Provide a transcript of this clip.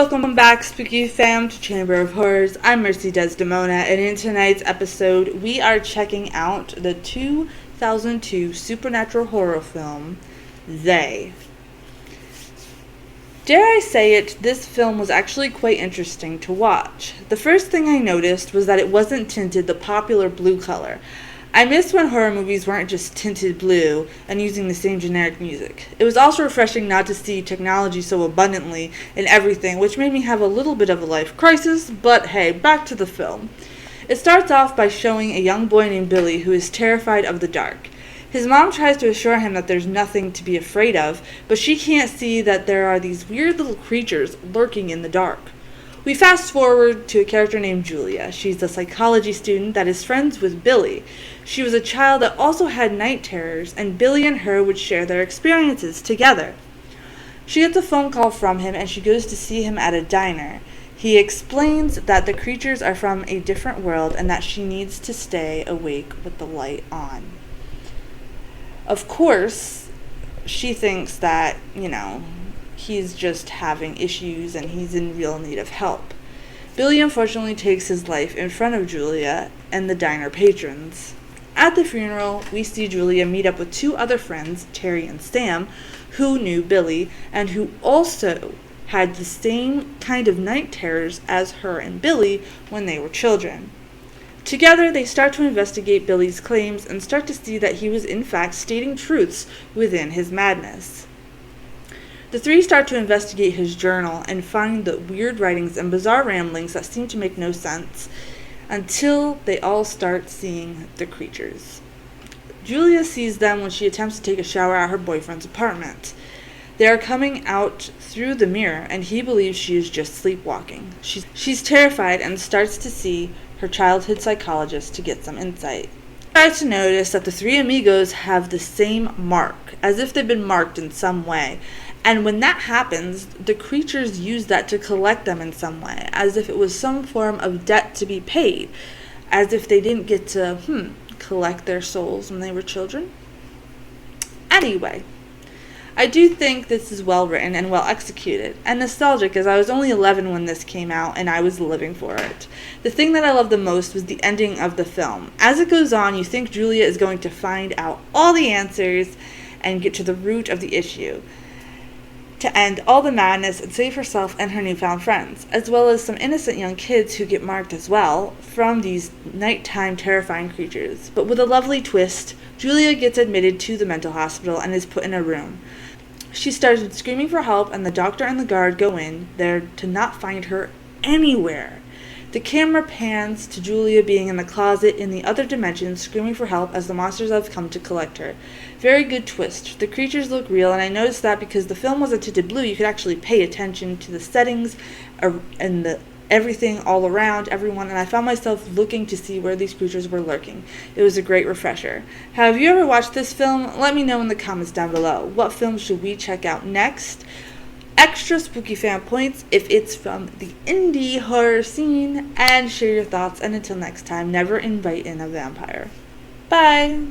Welcome back, Spookyfam, to Chamber of Horrors. I'm Mercy Desdemona, and in tonight's episode, we are checking out the 2002 supernatural horror film, They. Dare I say it, this film was actually quite interesting to watch. The first thing I noticed was that it wasn't tinted the popular blue color. I miss when horror movies weren't just tinted blue and using the same generic music. It was also refreshing not to see technology so abundantly in everything, which made me have a little bit of a life crisis, but hey, back to the film. It starts off by showing a young boy named Billy who is terrified of the dark. His mom tries to assure him that there's nothing to be afraid of, but she can't see that there are these weird little creatures lurking in the dark. We fast forward to a character named Julia. She's a psychology student that is friends with Billy. She was a child that also had night terrors, and Billy and her would share their experiences together. She gets a phone call from him, and she goes to see him at a diner. He explains that the creatures are from a different world and that she needs to stay awake with the light on. Of course, she thinks that, he's just having issues and he's in real need of help. Billy unfortunately takes his life in front of Julia and the diner patrons. At the funeral, we see Julia meet up with two other friends, Terry and Sam, who knew Billy and who also had the same kind of night terrors as her and Billy when they were children. Together, they start to investigate Billy's claims and start to see that he was in fact stating truths within his madness. The three start to investigate his journal and find the weird writings and bizarre ramblings that seem to make no sense until they all start seeing the creatures. Julia sees them when she attempts to take a shower at her boyfriend's apartment. They are coming out through the mirror, and he believes she is just sleepwalking. She's terrified and starts to see her childhood psychologist to get some insight. She starts to notice that the three amigos have the same mark, as if they've been marked in some way. And when that happens, the creatures use that to collect them in some way, as if it was some form of debt to be paid, as if they didn't get to, collect their souls when they were children. Anyway, I do think this is well written and well executed, and nostalgic, as I was only 11 when this came out, and I was living for it. The thing that I loved the most was the ending of the film. As it goes on, you think Julia is going to find out all the answers and get to the root of the issue, to end all the madness and save herself and her newfound friends, as well as some innocent young kids who get marked as well from these nighttime terrifying creatures. But with a lovely twist, Julia gets admitted to the mental hospital and is put in a room. She started screaming for help, and the doctor and the guard go in there to not find her anywhere. The camera pans to Julia being in the closet in the other dimension, screaming for help as the monsters have come to collect her. Very good twist. The creatures look real, and I noticed that because the film wasn't tinted blue, you could actually pay attention to the settings and the everything all around everyone, and I found myself looking to see where these creatures were lurking. It was a great refresher. Have you ever watched this film? Let me know in the comments down below. What film should we check out next? Extra Spooky Fan points if it's from the indie horror scene, and share your thoughts, and until next time, never invite in a vampire. Bye!